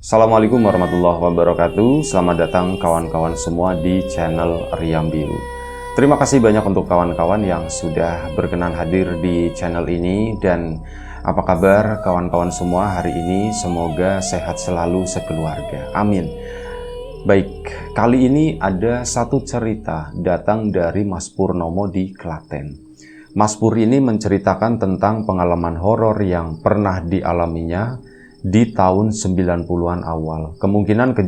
Assalamualaikum warahmatullahi wabarakatuh. Selamat datang kawan-kawan semua di channel Riam Biru. Terima kasih banyak untuk kawan-kawan yang sudah berkenan hadir di channel ini. Dan apa kabar kawan-kawan semua hari ini? Semoga sehat selalu sekeluarga. Amin. Baik, kali ini ada satu cerita datang dari Mas Purnomo di Klaten. Mas Pur ini menceritakan tentang pengalaman horor yang pernah dialaminya di tahun 90-an awal. Kemungkinan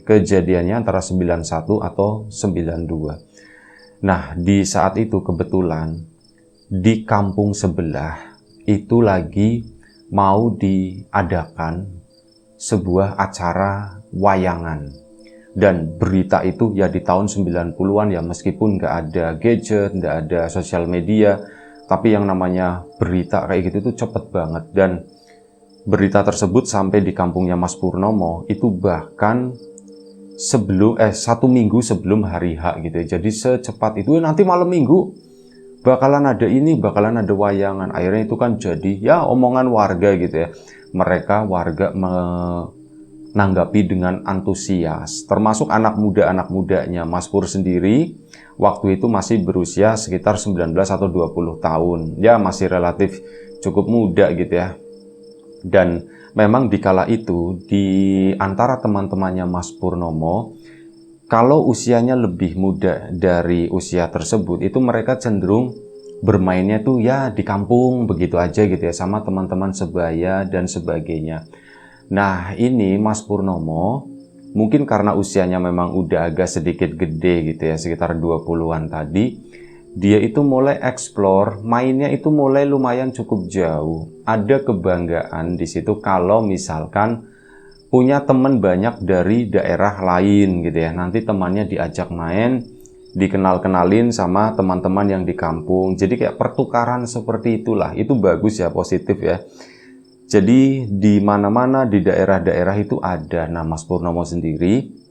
kejadiannya antara 91 atau 92. Nah, di saat itu kebetulan di kampung sebelah itu lagi mau diadakan sebuah acara wayangan. Dan berita itu ya di tahun 90-an ya, meskipun nggak ada gadget, nggak ada sosial media, tapi yang namanya berita kayak gitu tuh cepet banget. Dan berita tersebut sampai di kampungnya Mas Purnomo itu bahkan satu minggu sebelum hari H gitu ya. Jadi secepat itu nanti malam minggu bakalan ada ini, bakalan ada wayangan. Akhirnya itu kan jadi ya omongan warga gitu ya. Warga menanggapi dengan antusias. Termasuk anak mudanya Mas Pur sendiri. Waktu itu masih berusia sekitar 19 atau 20 tahun. Ya masih relatif cukup muda gitu ya. Dan memang di kala itu di antara teman-temannya Mas Purnomo, kalau usianya lebih muda dari usia tersebut, itu mereka cenderung bermainnya tuh ya di kampung begitu aja gitu ya, sama teman-teman sebaya dan sebagainya. Nah ini Mas Purnomo mungkin karena usianya memang udah agak sedikit gede gitu ya, sekitar 20-an tadi, dia itu mulai explore, mainnya itu mulai lumayan cukup jauh. Ada kebanggaan di situ kalau misalkan punya teman banyak dari daerah lain gitu ya. Nanti temannya diajak main, dikenal-kenalin sama teman-teman yang di kampung. Jadi kayak pertukaran seperti itulah. Itu bagus ya, positif ya. Jadi di mana-mana di daerah-daerah itu ada. Nah, Mas Purnomo sendiri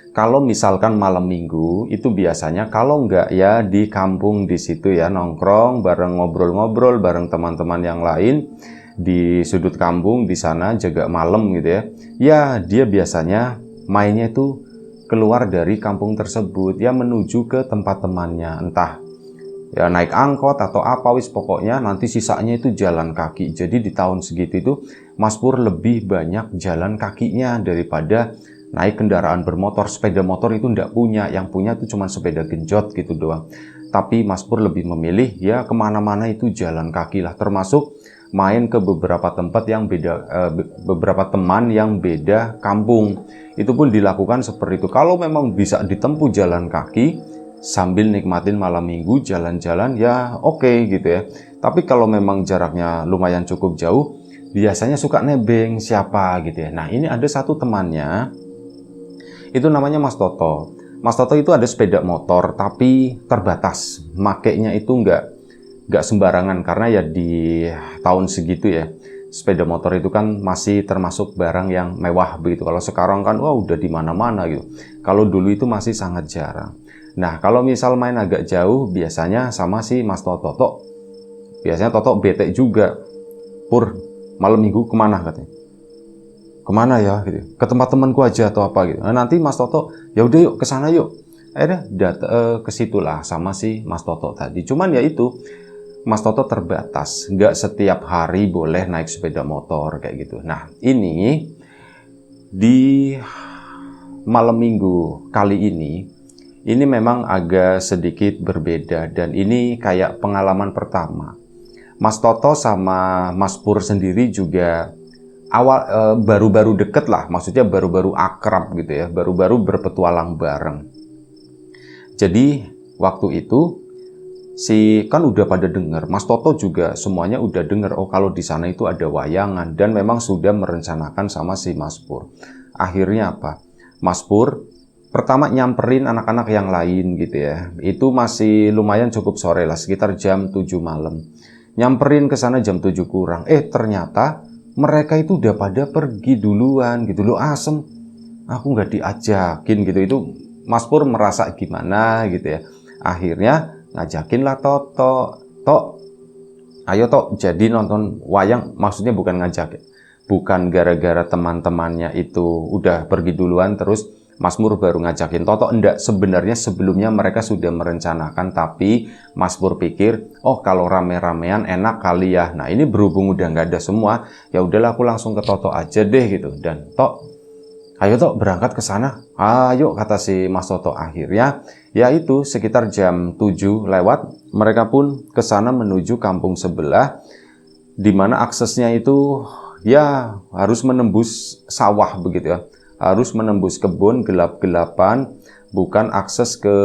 kalau misalkan malam minggu itu biasanya kalau enggak ya di kampung di situ ya nongkrong bareng, ngobrol-ngobrol bareng teman-teman yang lain di sudut kampung di sana jaga malam gitu ya. Ya dia biasanya mainnya itu keluar dari kampung tersebut ya menuju ke tempat temannya, entah ya naik angkot atau apa wis, pokoknya nanti sisanya itu jalan kaki. Jadi di tahun segitu itu Mas Pur lebih banyak jalan kakinya daripada naik kendaraan bermotor. Sepeda motor itu ndak punya, yang punya itu cuma sepeda genjot gitu doang. Tapi Mas Pur lebih memilih ya kemana-mana itu jalan kaki lah, termasuk main ke beberapa tempat yang beda, beberapa teman yang beda kampung. Itu pun dilakukan seperti itu. Kalau memang bisa ditempuh jalan kaki sambil nikmatin malam minggu jalan-jalan ya oke gitu ya. Tapi kalau memang jaraknya lumayan cukup jauh, biasanya suka nebeng siapa gitu ya. Nah ini ada satu temannya, itu namanya Mas Toto. Mas Toto itu ada sepeda motor tapi terbatas. Makainya itu nggak sembarangan karena ya di tahun segitu ya sepeda motor itu kan masih termasuk barang yang mewah begitu. Kalau sekarang kan wah udah di mana-mana gitu. Kalau dulu itu masih sangat jarang. Nah, kalau misal main agak jauh biasanya sama si Mas Toto. Biasanya Toto bete juga. Pur, malam minggu kemana katanya? Kemana ya gitu, ke tempat temanku aja atau apa gitu. Nah, nanti Mas Toto ya udah yuk ke sana yuk. Akhirnya ke situlah sama si Mas Toto tadi. Cuman ya itu Mas Toto terbatas, nggak setiap hari boleh naik sepeda motor kayak gitu. Nah ini di malam minggu kali ini memang agak sedikit berbeda dan ini kayak pengalaman pertama. Mas Toto sama Mas Pur sendiri juga baru-baru deket lah, maksudnya baru-baru akrab gitu ya, baru-baru berpetualang bareng. Jadi waktu itu kan udah pada denger, Mas Toto juga semuanya udah denger, oh kalau di sana itu ada wayangan, dan memang sudah merencanakan sama si Mas Pur. Akhirnya apa? Mas Pur pertama nyamperin anak-anak yang lain gitu ya. Itu masih lumayan cukup sore lah, sekitar jam 7 malam. Nyamperin ke sana jam 7 kurang. Ternyata mereka itu udah pada pergi duluan gitu loh. Asem, aku nggak diajakin gitu. Itu Mas Pur merasa gimana gitu ya. Akhirnya ngajakin lah Toto, Tok, ayo Tok jadi nonton wayang. Maksudnya bukan ngajak, bukan gara-gara teman-temannya itu udah pergi duluan terus Mas Pur baru ngajakin Toto. Enggak, sebenarnya sebelumnya mereka sudah merencanakan, tapi Mas Pur pikir, oh kalau rame-ramean enak kali ya. Nah ini berhubung udah nggak ada semua, ya udahlah aku langsung ke Toto aja deh gitu. Dan Tok, ayo Tok berangkat ke sana. Ayo kata si Mas Toto. Akhirnya ya itu sekitar jam 7 lewat, mereka pun ke sana menuju kampung sebelah, di mana aksesnya itu ya harus menembus sawah begitu ya. Harus menembus kebun gelap-gelapan, bukan akses ke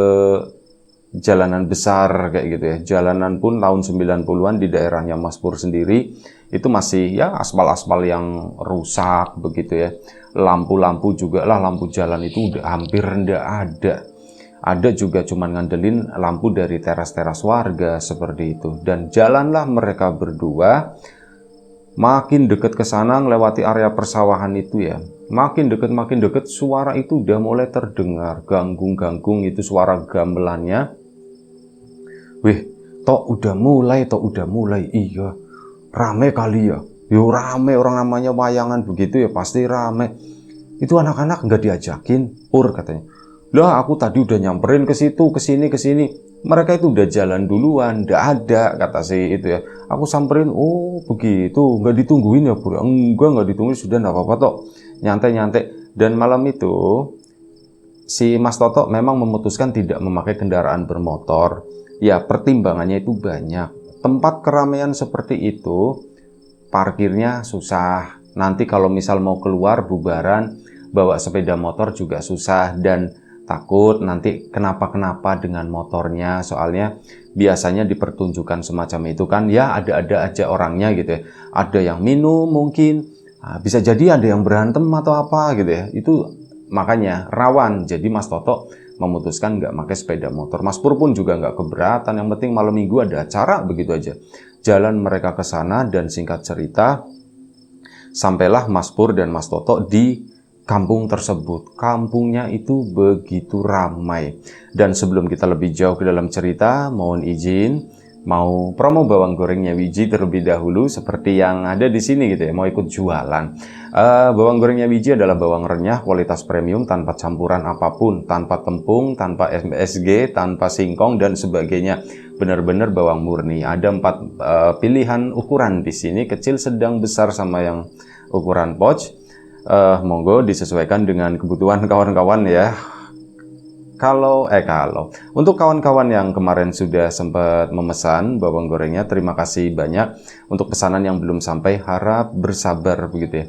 jalanan besar kayak gitu ya. Jalanan pun tahun 90-an di daerahnya Mas Pur sendiri itu masih ya aspal-aspal yang rusak begitu ya. Lampu-lampu juga lah, lampu jalan itu udah hampir ndak ada. Ada juga cuman ngandelin lampu dari teras-teras warga seperti itu. Dan jalanlah mereka berdua. Makin deket ke sana melewati area persawahan itu ya, makin deket suara itu udah mulai terdengar, ganggung itu suara gamelannya. Wih, Tok udah mulai, iya, rame kali ya. Yo rame, orang namanya wayangan begitu ya pasti rame. Itu anak-anak nggak diajakin, Pur katanya. Lah aku tadi udah nyamperin ke situ, ke sini. Mereka itu udah jalan duluan, nggak ada kata si itu ya. Aku samperin, oh begitu, nggak ditungguin ya Pur? Nggak ditungguin, sudah nggak apa-apa Tok. Nyantai. Dan malam itu si Mas Toto memang memutuskan tidak memakai kendaraan bermotor. Ya pertimbangannya itu banyak. Tempat keramaian seperti itu parkirnya susah. Nanti kalau misal mau keluar bubaran, bawa sepeda motor juga susah, dan takut nanti kenapa-kenapa dengan motornya. Soalnya biasanya dipertunjukkan semacam itu kan ya, ada aja orangnya gitu ya. Ada yang minum mungkin, bisa jadi ada yang berantem atau apa gitu ya. Itu makanya rawan. Jadi Mas Toto memutuskan nggak pakai sepeda motor. Mas Pur pun juga nggak keberatan, yang penting malam minggu ada acara begitu aja. Jalan mereka ke sana, dan singkat cerita sampailah Mas Pur dan Mas Toto di kampung tersebut. Kampungnya itu begitu ramai. Dan sebelum kita lebih jauh ke dalam cerita, mohon izin mau promo bawang gorengnya Wiji terlebih dahulu, seperti yang ada di sini gitu ya, mau ikut jualan. Bawang gorengnya Wiji adalah bawang renyah kualitas premium tanpa campuran apapun, tanpa tepung, tanpa MSG, tanpa singkong dan sebagainya. Benar-benar bawang murni. Ada 4 pilihan ukuran di sini, kecil, sedang, besar, sama yang ukuran pouch. Monggo disesuaikan dengan kebutuhan kawan-kawan ya. Kalau untuk kawan-kawan yang kemarin sudah sempat memesan bawang gorengnya, terima kasih banyak. Untuk pesanan yang belum sampai, harap bersabar begitu ya.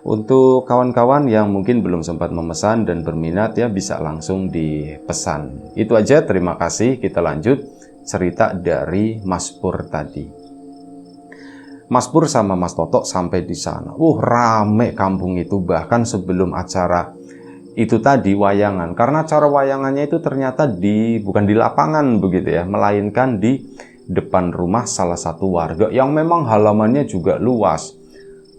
Untuk kawan-kawan yang mungkin belum sempat memesan dan berminat ya, bisa langsung dipesan. Itu aja, terima kasih. Kita lanjut cerita dari Mas Pur tadi. Mas Pur sama Mas Toto sampai di sana. Rame kampung itu, bahkan sebelum acara itu tadi wayangan. Karena acara wayangannya itu ternyata bukan di lapangan begitu ya, melainkan di depan rumah salah satu warga yang memang halamannya juga luas.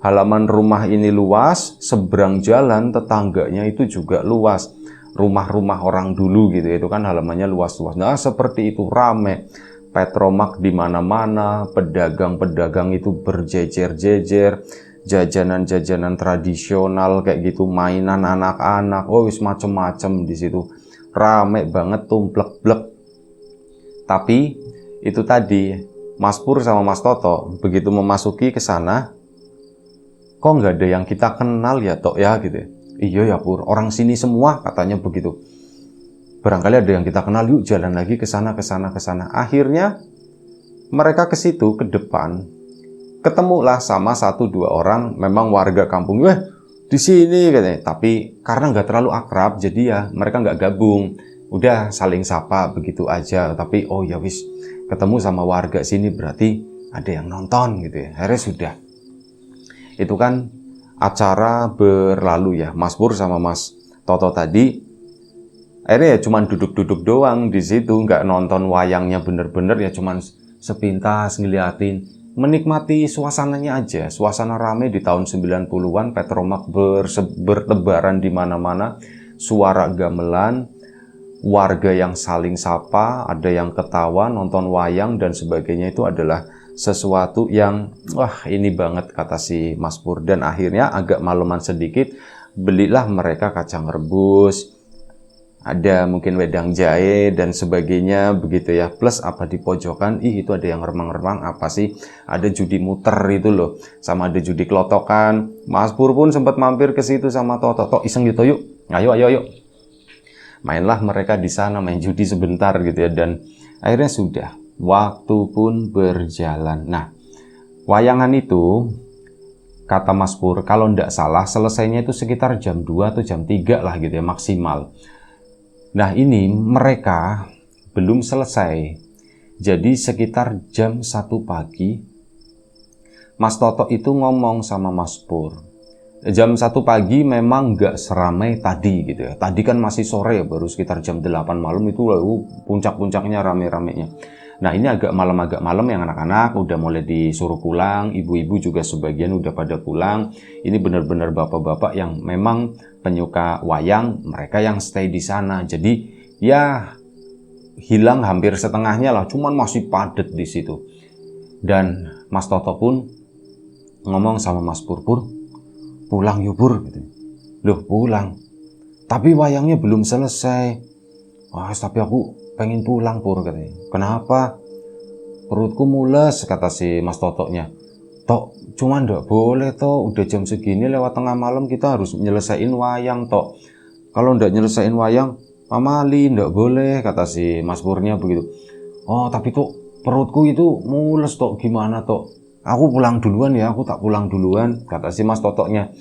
Halaman rumah ini luas, seberang jalan tetangganya itu juga luas. Rumah-rumah orang dulu gitu, itu kan halamannya luas-luas. Nah, seperti itu rame. Petromak di mana-mana, pedagang-pedagang itu berjejer-jejer, jajanan-jajanan tradisional kayak gitu, mainan anak-anak, wis macem-macem di situ. Rame banget, tumplek-blek. Tapi itu tadi, Mas Pur sama Mas Toto begitu memasuki ke sana, kok nggak ada yang kita kenal ya Tok ya gitu ya. Iya ya Pur, orang sini semua katanya begitu. Barangkali ada yang kita kenal, yuk jalan lagi ke sana. Akhirnya mereka ke situ, ke depan. Ketemulah sama 1-2 orang, memang warga kampung. Di sini katanya. Tapi karena nggak terlalu akrab, jadi ya mereka nggak gabung. Udah saling sapa begitu aja. Tapi oh ya wis, ketemu sama warga sini berarti ada yang nonton gitu ya. Akhirnya sudah. Itu kan acara berlalu ya. Mas Pur sama Mas Toto tadi akhirnya ya cuman duduk-duduk doang di situ, nggak nonton wayangnya bener-bener ya, cuman sepintas ngeliatin, menikmati suasananya aja. Suasana rame di tahun 90-an, petromak bertebaran di mana-mana, suara gamelan, warga yang saling sapa, ada yang ketawa, nonton wayang dan sebagainya. Itu adalah sesuatu yang wah ini banget kata si Mas Pur. Dan akhirnya agak maleman sedikit belilah mereka kacang rebus, ada mungkin wedang jahe dan sebagainya begitu ya. Plus apa di pojokan, itu ada yang remang-remang apa sih? Ada judi muter itu loh, sama ada judi kelotokan. Mas Pur pun sempat mampir ke situ sama Toto. Tok iseng gitu yuk. Ayo. Mainlah mereka di sana main judi sebentar gitu ya, dan akhirnya sudah. Waktu pun berjalan. Nah, wayangan itu kata Mas Pur kalau ndak salah selesainya itu sekitar jam 2 atau jam 3 lah gitu ya maksimal. Nah ini mereka belum selesai. Jadi sekitar jam 1 pagi Mas Toto itu ngomong sama Mas Pur. Jam 1 pagi memang nggak seramai tadi gitu ya. Tadi kan masih sore ya, baru sekitar jam 8 malam itu puncak-puncaknya rame-ramenya. Nah ini agak malam yang anak-anak udah mulai disuruh pulang, ibu-ibu juga sebagian udah pada pulang. Ini benar-benar bapak-bapak yang memang penyuka wayang, mereka yang stay di sana. Jadi ya hilang hampir setengahnya lah, cuman masih padat di situ. Dan Mas Toto pun ngomong sama Mas Pur, pulang yuk Pur gitu. Loh pulang? Tapi wayangnya belum selesai. Wah, tapi aku pengen pulang Pur katanya. Kenapa? Perutku mules kata si Mas Totonya. Tok, cuman ndak boleh Tok, udah jam segini lewat tengah malam kita harus nyelesain wayang Tok. Kalau ndak nyelesain wayang, pamali ndak boleh kata si Mas Purnya begitu. Oh tapi Tok, perutku itu mules Tok, gimana Tok? Aku pulang duluan ya, aku tak pulang duluan kata si Mas Totonya.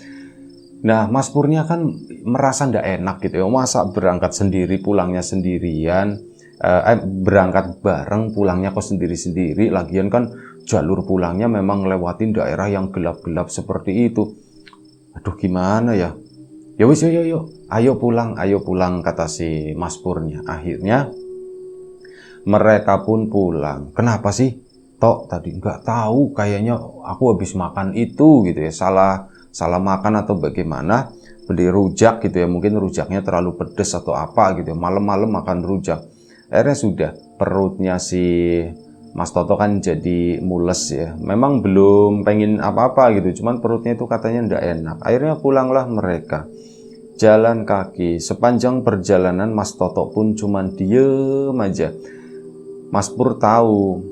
Nah Mas Purnya kan merasa ndak enak gitu ya, masa berangkat sendiri pulangnya sendirian. Berangkat bareng pulangnya kok sendiri-sendiri, lagian kan jalur pulangnya memang lewatin daerah yang gelap-gelap seperti itu. Aduh gimana ya? Ya wis yuk, ayo pulang kata si Mas Purnya. Akhirnya mereka pun pulang. Kenapa sih? Tok tadi nggak tahu, kayaknya aku habis makan itu gitu ya, salah makan atau bagaimana, beli rujak gitu ya, mungkin rujaknya terlalu pedes atau apa gitu ya, malam-malam makan rujak. Akhirnya sudah, perutnya si Mas Toto kan jadi mules ya. Memang belum pengen apa-apa gitu, cuman perutnya itu katanya ndak enak. Akhirnya pulanglah mereka. Jalan kaki. Sepanjang perjalanan Mas Toto pun cuman diem aja. Mas Pur tahu,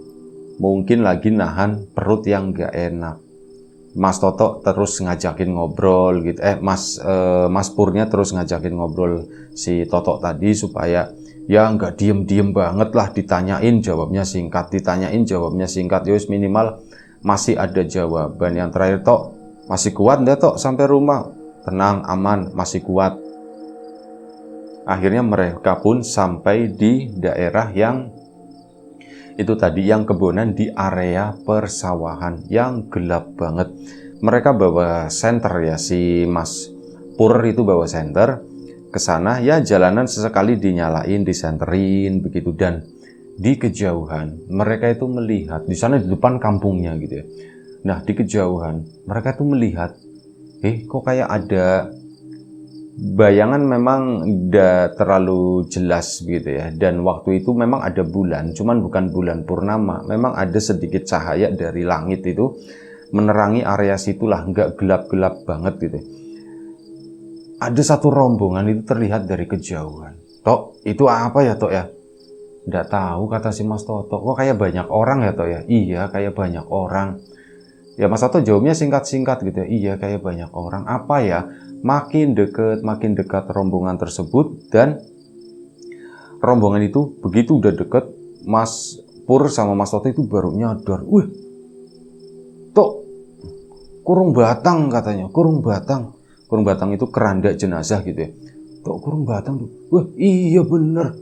mungkin lagi nahan perut yang nggak enak. Mas Toto terus ngajakin ngobrol gitu. Mas Purnya terus ngajakin ngobrol si Toto tadi supaya ya nggak diem-diem banget lah, ditanyain jawabnya singkat, Yus minimal masih ada jawaban. Yang terakhir Tok, masih kuat nggak Tok sampai rumah? Tenang, aman, masih kuat. Akhirnya mereka pun sampai di daerah yang itu tadi, yang kebonan di area persawahan yang gelap banget. Mereka bawa senter ya, si Mas Pur itu bawa senter ke sana ya, jalanan sesekali dinyalain, disenterin begitu. Dan di kejauhan mereka itu melihat di sana, di depan kampungnya gitu ya. Nah di kejauhan mereka itu melihat, kok kayak ada bayangan, memang tidak terlalu jelas gitu ya. Dan waktu itu memang ada bulan, cuman bukan bulan purnama, memang ada sedikit cahaya dari langit itu menerangi area situlah, nggak gelap-gelap banget gitu. Ada satu rombongan itu terlihat dari kejauhan. Tok, itu apa ya Tok ya? Nggak tahu kata si Mas Toto. Kok kayak banyak orang ya Tok ya? Iya kayak banyak orang. Ya Mas Toto jawabnya singkat-singkat gitu ya. Iya kayak banyak orang. Apa ya? Makin dekat rombongan tersebut. Dan rombongan itu begitu udah deket, Mas Pur sama Mas Toto itu baru nyadar. Wih, Tok, kurung batang katanya. Kurung batang itu keranda jenazah gitu ya. Tok, kurung batang tuh. Wah iya bener,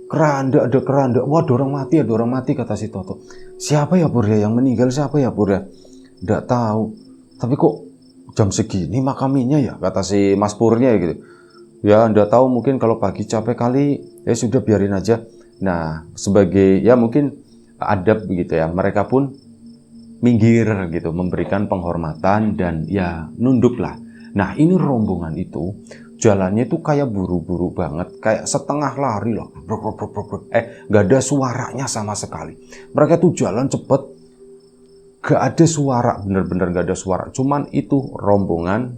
keranda, ada keranda. Wah ada orang mati kata si Toto. Siapa ya Pur ya yang meninggal, siapa ya Pur ya? Nggak tahu. Tapi kok jam segini makaminya ya, kata si Mas Purnya ya gitu. Ya nggak tahu, mungkin kalau pagi capek kali, ya sudah biarin aja. Nah sebagai ya mungkin adab begitu ya, mereka pun minggir gitu, memberikan penghormatan dan ya nunduk lah. Nah ini rombongan itu jalannya itu kayak buru-buru banget, kayak setengah lari loh. Gak ada suaranya sama sekali. Mereka tuh jalan cepet, Gak ada suara, bener-bener gak ada suara. Cuman itu rombongan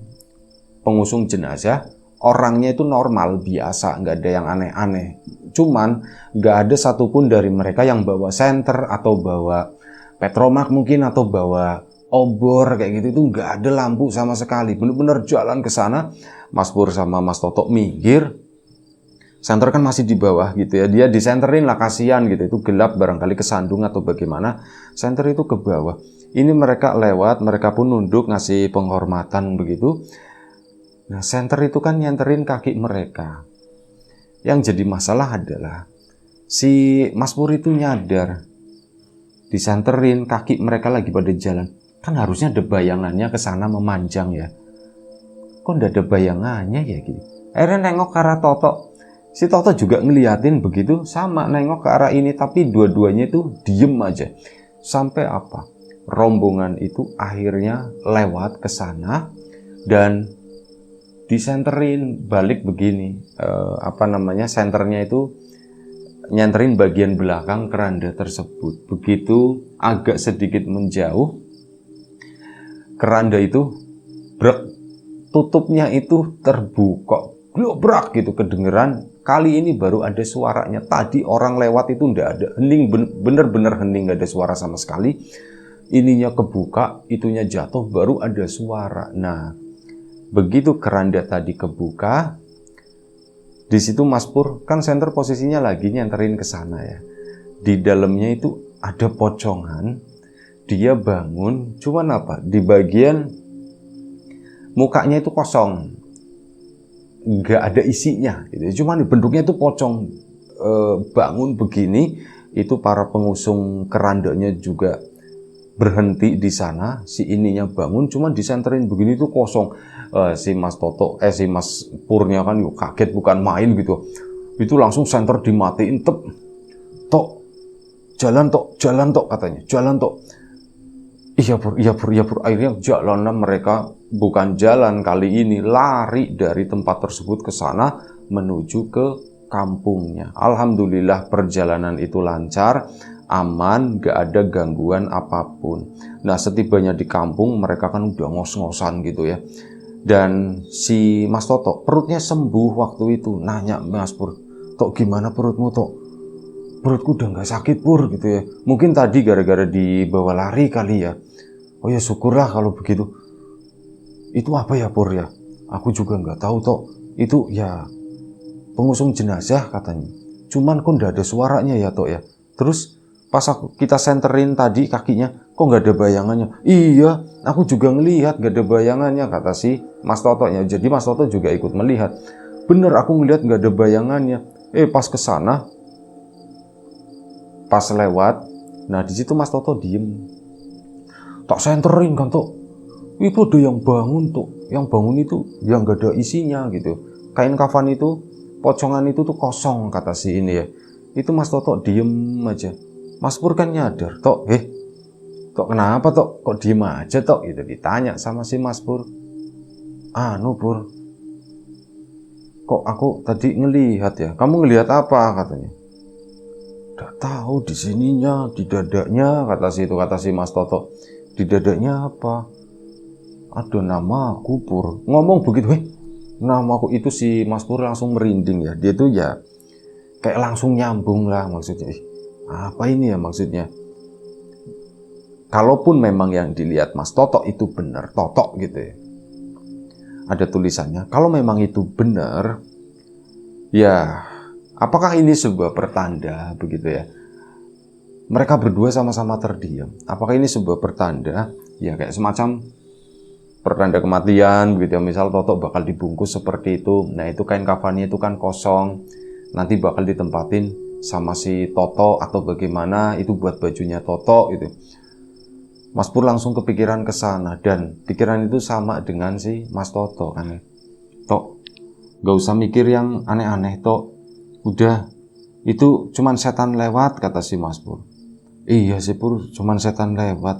pengusung jenazah, orangnya itu normal, biasa, gak ada yang aneh-aneh. Cuman gak ada satupun dari mereka yang bawa senter atau bawa petromak mungkin atau bawa obor kayak gitu. Itu gak ada lampu sama sekali. Bener-bener jalan ke sana. Mas Pur sama Mas Toto minggir. Senter kan masih di bawah gitu ya. Dia disenterin lah, kasihan gitu. Itu gelap, barangkali kesandung atau bagaimana. Senter itu ke bawah. Ini mereka lewat, mereka pun nunduk ngasih penghormatan begitu. Nah, senter itu kan nyenterin kaki mereka. Yang jadi masalah adalah si Mas Pur itu nyadar disenterin kaki mereka lagi pada jalan. Kan harusnya ada bayangannya ke sana memanjang ya. Kok nggak ada bayangannya ya gitu. Akhirnya nengok ke arah Toto. Si Toto juga ngeliatin begitu, sama nengok ke arah ini, tapi dua-duanya itu diem aja. Sampai apa? Rombongan itu akhirnya lewat ke sana dan disenterin balik begini. Senternya itu nyenterin bagian belakang keranda tersebut. Begitu agak sedikit menjauh, keranda itu brek, tutupnya itu terbuka. Globrak gitu kedengeran. Kali ini baru ada suaranya. Tadi orang lewat itu ndak ada, hening, bener-bener hening, nggak ada suara sama sekali. Ininya kebuka, itunya jatuh, baru ada suara. Nah, begitu keranda tadi kebuka, di situ Mas Pur kan senter posisinya lagi nyenterin ke sana ya. Di dalamnya itu ada pocongan. Dia bangun, cuman apa? Di bagian mukanya itu kosong. Nggak ada isinya gitu. Cuman bentuknya itu pocong. Bangun begini, itu para pengusung kerandanya juga berhenti di sana. Si ininya bangun, cuman disenterin begini itu kosong. Si Mas Toto, si Mas Purnya kan yuk kaget bukan main gitu. Itu langsung senter dimatiin, Tok, jalan tok katanya, jalan tok. Iya pur. Akhirnya jalan mereka, bukan jalan kali ini, lari dari tempat tersebut ke sana menuju ke kampungnya. Alhamdulillah perjalanan itu lancar, aman, gak ada gangguan apapun. Nah, setibanya di kampung mereka kan udah ngos-ngosan gitu ya. Dan si Mas Toto perutnya sembuh waktu itu. Nanya Mas Pur, Tok gimana perutmu Tok? Perutku udah gak sakit Pur gitu ya. Mungkin tadi gara-gara dibawa lari kali ya. Oh ya syukurlah kalau begitu. Itu apa ya Pur ya? Aku juga gak tahu Tok. Itu ya pengusung jenazah katanya. Cuman kok gak ada suaranya ya Tok ya. Terus pas kita senterin tadi kakinya, kok gak ada bayangannya? Iya, aku juga ngelihat gak ada bayangannya, kata si Mas Toto-nya. Jadi Mas Toto juga ikut melihat. Bener, aku ngelihat gak ada bayangannya. Pas ke sana, pas lewat, nah di situ Mas Toto diem. Tak senterin kan Tok. Itu ada yang bangun Tok. Yang bangun itu yang gak ada isinya gitu. Kain kafan itu, pocongan itu tuh kosong, kata si ini ya. Itu Mas Toto diem aja. Mas Pur kan nyadar, Tok, Tok kenapa Tok? Kok diem aja Tok? Gitu ditanya sama si Mas Pur. Pur, kok aku tadi ngelihat ya? Kamu ngelihat apa katanya? Udah tahu di sininya, di dadanya, kata si Mas Toto. Di dadanya apa? Ada nama aku Pur. Ngomong begitu, nama aku itu si Mas Pur langsung merinding ya. Dia tuh ya kayak langsung nyambung lah maksudnya. Apa ini ya maksudnya? Kalaupun memang yang dilihat Mas Toto itu benar, Toto gitu ya. Ada tulisannya, kalau memang itu benar, ya apakah ini sebuah pertanda begitu ya? Mereka berdua sama-sama terdiam. Apakah ini sebuah pertanda? Ya kayak semacam pertanda kematian begitu ya. Misal Toto bakal dibungkus seperti itu. Nah itu kain kafannya itu kan kosong. Nanti bakal ditempatin sama si Toto atau bagaimana, itu buat bajunya Toto gitu. Mas Pur langsung kepikiran ke sana dan pikiran itu sama dengan si Mas Toto kan. Tok, gak usah mikir yang aneh-aneh Tok. Udah, itu cuman setan lewat, kata si Mas Pur. Iya sih Pur, cuman setan lewat.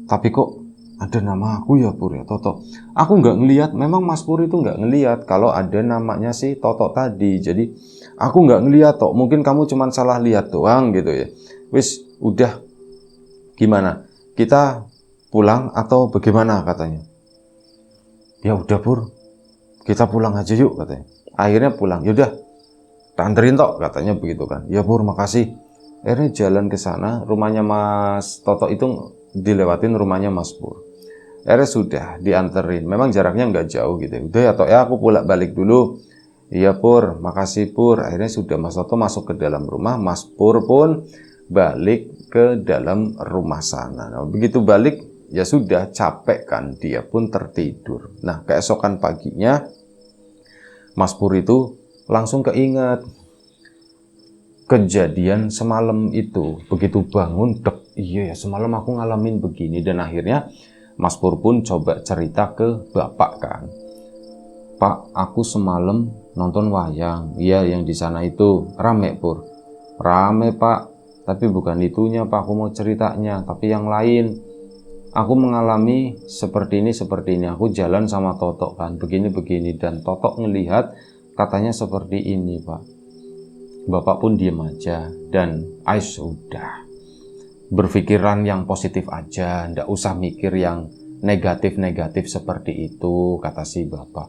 Tapi kok ada nama aku ya Pur ya, Toto. Aku nggak ngelihat, memang Mas Pur itu nggak ngelihat kalau ada namanya si Toto tadi. Jadi aku nggak ngelihat Tok. Mungkin kamu cuman salah lihat doang gitu ya. Wis, udah. Gimana? Kita pulang atau bagaimana katanya. Ya udah Pur, kita pulang aja yuk katanya. Akhirnya pulang. Yaudah, anterin tok katanya begitu kan. Ya Pur, makasih. Akhirnya jalan ke sana, rumahnya Mas Toto itu dilewatin rumahnya Mas Pur. Akhirnya sudah dianterin. Memang jaraknya nggak jauh gitu. Udah ya Tok ya, aku pulang balik dulu. Iya Pur, makasih Pur. Akhirnya sudah Mas Toto masuk ke dalam rumah, Mas Pur pun balik ke dalam rumah sana. Nah, begitu balik, ya sudah capek kan, dia pun tertidur. Nah, keesokan paginya, Mas Pur itu langsung keinget kejadian semalam itu. Begitu bangun, iya ya semalam aku ngalamin begini. Dan akhirnya Mas Pur pun coba cerita ke bapak kan. Pak, aku semalam nonton wayang. Iya, yang di sana itu rame Pur. Rame Pak, tapi bukan itunya Pak, aku mau ceritanya, tapi yang lain. Aku mengalami seperti ini. Aku jalan sama Totok kan, begini dan Totok ngelihat katanya seperti ini Pak. Bapak pun diem aja dan sudah berpikiran yang positif aja, ndak usah mikir yang negatif seperti itu, kata si bapak.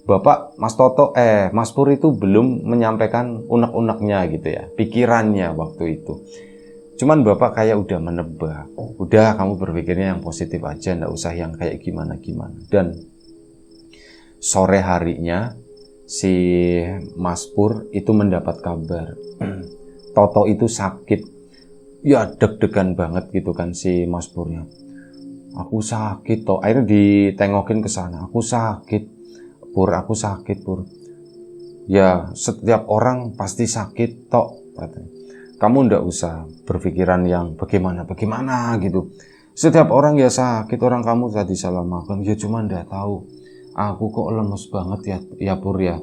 Bapak Mas Toto Mas Pur itu belum menyampaikan unek-uneknya gitu ya, pikirannya waktu itu. Cuman bapak kayak udah menebak, udah kamu berpikirnya yang positif aja, ndak usah yang kayak gimana-gimana. Dan sore harinya si Mas Pur itu mendapat kabar Toto itu sakit. Ya deg-degan banget gitu kan si Mas Purnya. Aku sakit toh. Akhirnya ditengokin ke sana. Aku sakit Pur, aku sakit Pur. Ya setiap orang pasti sakit toh katanya. Kamu ndak usah berpikiran yang bagaimana gitu. Setiap orang ya sakit, orang kamu tadi salah makan. Ya cuma ndak tahu. Aku kok lemes banget ya Pur ya.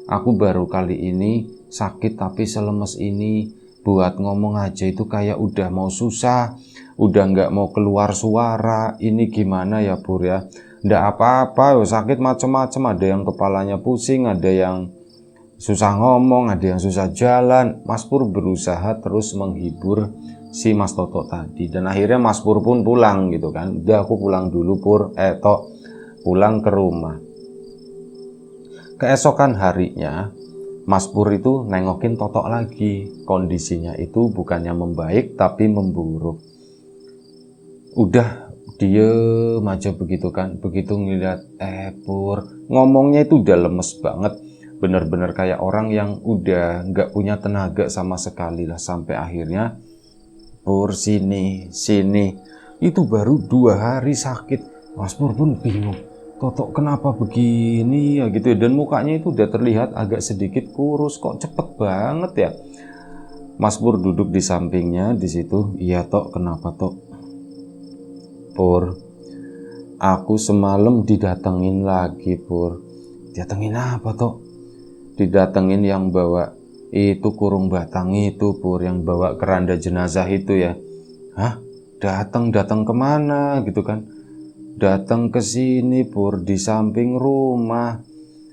Aku baru kali ini sakit tapi selemes ini. Buat ngomong aja itu kayak udah mau susah. Udah nggak mau keluar suara. Ini gimana ya Pur ya. Nggak apa-apa, sakit macam-macam. Ada yang kepalanya pusing, ada yang susah ngomong, ada yang susah jalan. Mas Pur berusaha terus menghibur si Mas Toto tadi. Dan akhirnya Mas Pur pun pulang gitu kan. Udah aku pulang dulu Pur, Tok pulang ke rumah. Keesokan harinya Mas Pur itu nengokin Totok lagi. Kondisinya itu bukannya membaik tapi memburuk. Udah diem aja begitu kan. Begitu ngeliat Pur, ngomongnya itu udah lemes banget. Bener-bener kayak orang yang udah gak punya tenaga sama sekali lah. Sampai akhirnya Pur sini. Itu baru 2 hari sakit. Mas Pur pun bingung. Totok kenapa begini ya gitu ya. Dan mukanya itu udah terlihat agak sedikit kurus. Kok cepet banget ya. Mas Pur duduk di sampingnya di situ. Iya Tok, kenapa Tok? Pur, aku semalam didatengin lagi Pur. Datengin apa Tok? Didatengin yang bawa itu kurung batang itu Pur, yang bawa keranda jenazah itu ya. Hah? Datang kemana gitu kan? Datang ke sini Pur, di samping rumah.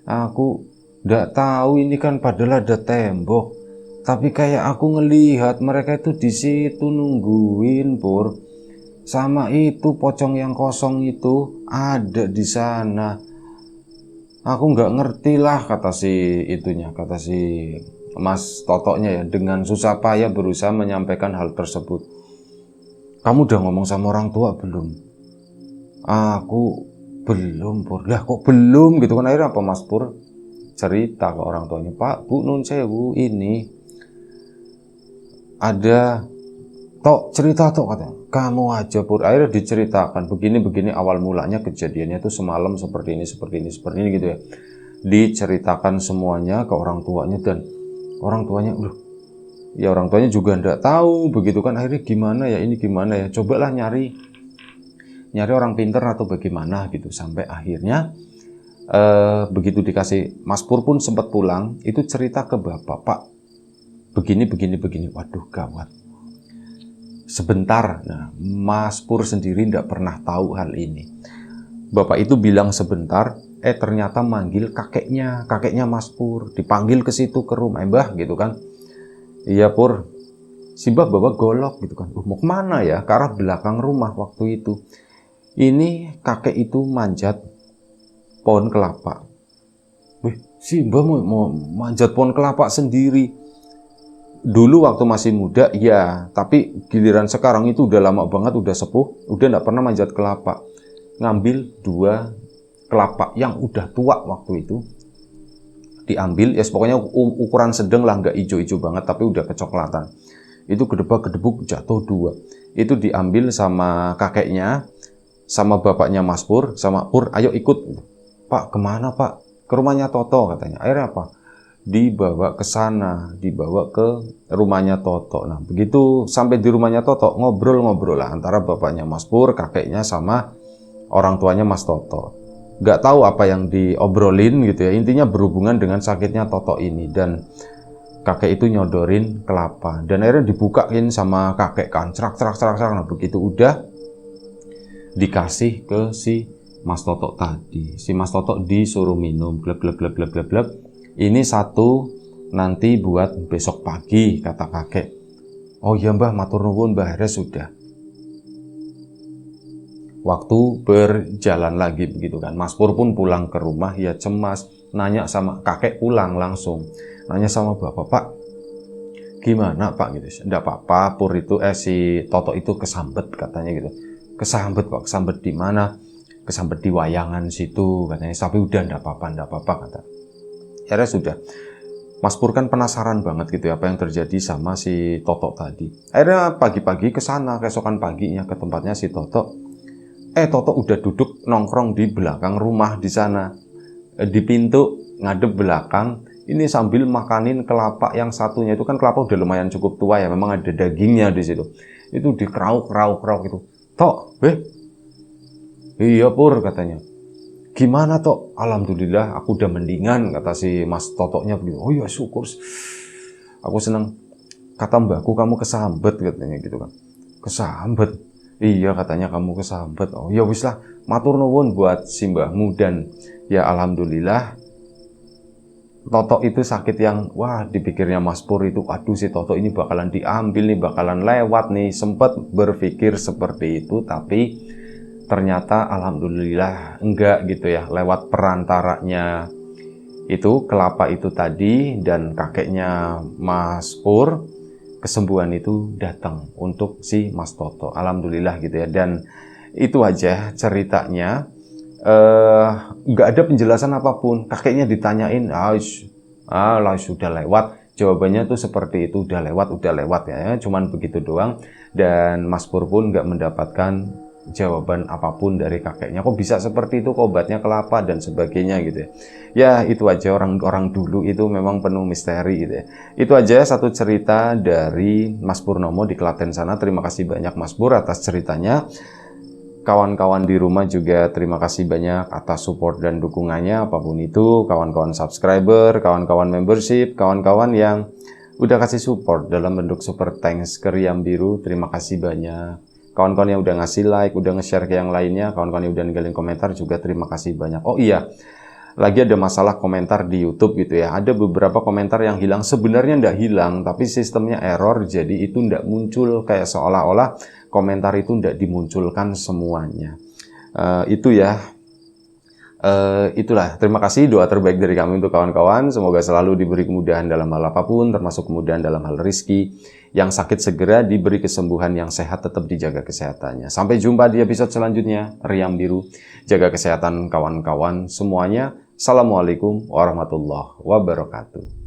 Aku nggak tahu ini kan padahal ada tembok. Tapi kayak aku ngelihat mereka itu di situ nungguin Pur. Sama itu pocong yang kosong itu ada di sana. Aku nggak ngerti lah kata si Mas Totoknya ya. Dengan susah payah berusaha menyampaikan hal tersebut. Kamu udah ngomong sama orang tua belum? Aku belum Pur. Lah kok belum gitu kan. Akhirnya apa Mas Pur cerita ke orang tuanya. Pak, Bu, nun sewu, ini ada Tok, cerita Tok katanya. Kamu aja Pur. Akhirnya diceritakan begini awal mulanya kejadiannya itu semalam seperti ini gitu ya. Diceritakan semuanya ke orang tuanya dan orang tuanya orang tuanya juga ndak tahu begitu kan. Akhirnya gimana ya, cobalah nyari orang pinter atau bagaimana gitu. Sampai akhirnya begitu dikasih, Mas Pur pun sempat pulang itu cerita ke bapak, Pak begini. Waduh gawat. Sebentar. Nah, Mas Pur sendiri tidak pernah tahu hal ini. Bapak itu bilang sebentar, ternyata manggil kakeknya Mas Pur, dipanggil ke situ ke rumah. Mbah gitu kan. Iya Pur, Simbah bawa golok gitu kan. Mau kemana ya? Ke arah belakang rumah waktu itu. Ini kakek itu manjat pohon kelapa. Wih, Simbah mau manjat pohon kelapa sendiri. Dulu waktu masih muda, ya. Tapi giliran sekarang itu udah lama banget, udah sepuh. Udah nggak pernah manjat kelapa. Ngambil 2 kelapa yang udah tua waktu itu. Diambil, ya pokoknya ukuran sedang lah, nggak hijau-hijau banget, tapi udah kecoklatan. Itu gedebak-gedebuk jatuh 2. Itu diambil sama kakeknya, sama bapaknya Mas Pur, sama Pur, ayo ikut. Pak, kemana Pak? Ke rumahnya Toto katanya. Akhirnya apa? Dibawa ke sana, dibawa ke rumahnya Toto. Nah, begitu sampai di rumahnya Toto, ngobrol-ngobrol lah antara bapaknya Mas Pur, kakeknya, sama orang tuanya Mas Toto. Nggak tahu apa yang diobrolin gitu ya. Intinya berhubungan dengan sakitnya Toto ini. Dan kakek itu nyodorin kelapa. Dan akhirnya dibukain sama kakek kan. Cerak. Nah, begitu udah dikasih ke si Mas Toto tadi. Si Mas Toto disuruh minum. Gleb. Ini 1 nanti buat besok pagi, kata kakek. Oh iya Mbah, matur nuwun Mbah, akhirnya sudah. Waktu berjalan lagi begitu kan. Mas Pur pun pulang ke rumah, ya cemas. Nanya sama kakek, pulang langsung. Nanya sama bapak, Pak, gimana Pak gitu. Nggak apa-apa, Pur itu si Toto itu kesambet katanya gitu. Kesambet Pak, kesambet di mana? Kesambet di wayangan situ katanya. Tapi udah nggak apa-apa kata. Akhirnya sudah. Mas Pur kan penasaran banget gitu ya apa yang terjadi sama si Toto tadi. Akhirnya pagi-pagi ke sana, keesokan paginya ke tempatnya si Toto. Toto udah duduk nongkrong di belakang rumah di sana. Di pintu ngadep belakang. Ini sambil makanin kelapa yang satunya. Itu kan kelapa udah lumayan cukup tua ya. Memang ada dagingnya di situ. Itu dikrauk gitu. Tok, iya Pur katanya. Gimana Tok? Alhamdulillah aku udah mendingan, kata si Mas Totoknya begitu. Oh iya syukur. Aku senang. Kata mbakku kamu kesambet katanya gitu kan. Kesambet? Iya katanya kamu kesambet. Oh ya wis lah, matur nuwun buat si mbahmu. Dan ya alhamdulillah Toto itu sakit yang wah dipikirnya Mas Pur itu, aduh si Toto ini bakalan diambil nih, bakalan lewat nih. Sempat berpikir seperti itu, tapi ternyata alhamdulillah enggak gitu ya. Lewat perantaranya itu kelapa itu tadi dan kakeknya Mas Pur, kesembuhan itu datang untuk si Mas Toto. Alhamdulillah gitu ya. Dan itu aja ceritanya. Nggak ada penjelasan apapun. Kakeknya ditanyain, sudah lewat. Jawabannya tuh seperti itu, udah lewat ya. Cuman begitu doang. Dan Mas Pur pun nggak mendapatkan jawaban apapun dari kakeknya. Kok bisa seperti itu, kok obatnya kelapa dan sebagainya gitu ya. Ya itu aja, orang-orang dulu itu memang penuh misteri gitu ya. Itu aja satu cerita dari Mas Purnomo di Klaten sana. Terima kasih banyak Mas Pur atas ceritanya. Kawan-kawan di rumah juga terima kasih banyak atas support dan dukungannya apapun itu. Kawan-kawan subscriber, kawan-kawan membership, kawan-kawan yang udah kasih support dalam bentuk super thanks ke Riam Biru. Terima kasih banyak. Kawan-kawan yang udah ngasih like, udah nge-share ke yang lainnya, kawan-kawan yang udah ninggalin komentar juga terima kasih banyak. Oh iya, lagi ada masalah komentar di YouTube gitu ya. Ada beberapa komentar yang hilang, sebenarnya nggak hilang, tapi sistemnya error, jadi itu nggak muncul, kayak seolah-olah komentar itu nggak dimunculkan semuanya. Itu ya. Itulah, terima kasih, doa terbaik dari kami untuk kawan-kawan. Semoga selalu diberi kemudahan dalam hal apapun, termasuk kemudahan dalam hal rezeki. Yang sakit segera diberi kesembuhan, yang sehat tetap dijaga kesehatannya. Sampai jumpa di episode selanjutnya. Riam Biru, jaga kesehatan kawan-kawan semuanya. Assalamualaikum warahmatullahi wabarakatuh.